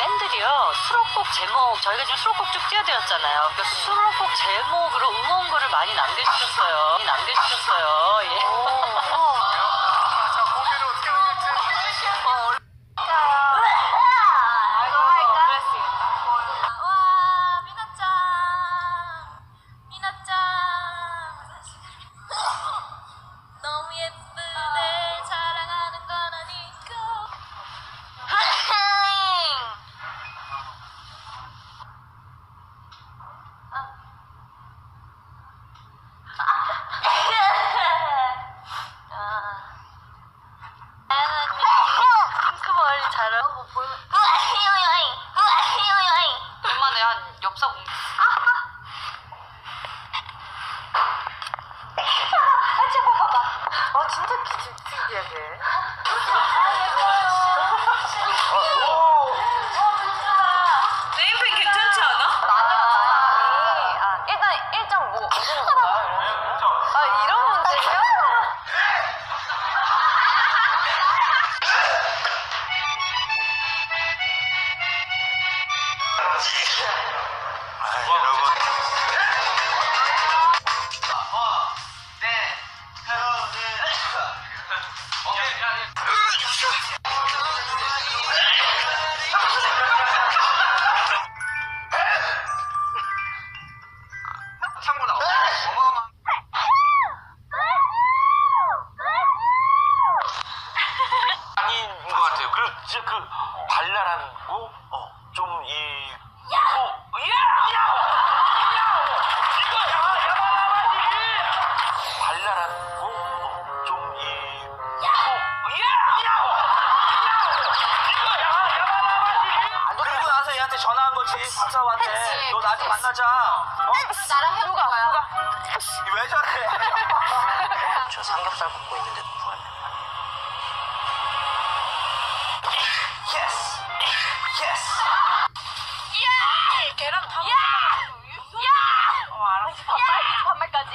팬들이요 수록곡 제목 저희가 지금 수록곡 쭉 띄워드렸잖아요. 그러니까 수록곡 제목으로 응원글을 많이 남겨주셨어요. 예. 자, 고개를 어떻게 올릴지. 너무 예쁘네 자랑하는 건 아니고 핑크머리 잘하고 보이면 얼마나 한 엽사 공 진짜 기특이하게 네임펜 괜찮지 않아? 일단 1.5 이런 문제예요? 아닌 것 같아요. 그리고 진짜 그 발랄하고 좀이 발랄하고 좀이 그리고 나서 얘한테 전화한 거지. 박사한테 그치, 너 나중에 만나자. 나랑 해볼 거야 왜 저래? 저 삼겹살 굽고 있는데 누구야? 예스! 예스! 계란 다 알았어 반말까지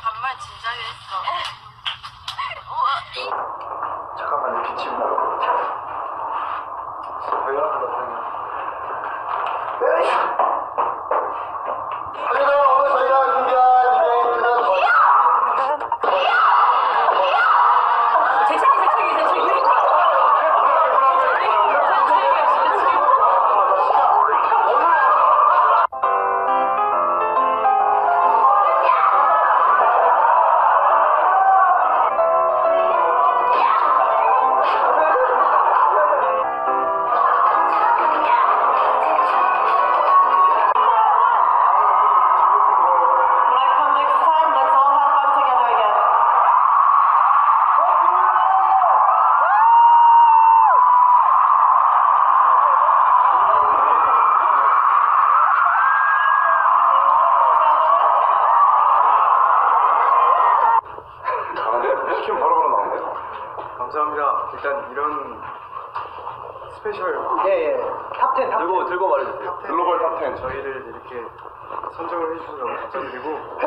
반말 진작에 했어 잠깐만요, 기침 나올 것 같아. 당연하다, 당연. 오늘 저희가 준비한 이벤트는 시키면 바로바로 나오네요. 감사합니다. 일단 이런 스페셜 탑10 들고 말해주세요. 글로벌 탑10 저희를 이렇게 선정을 해주셔서 너무 감사드리고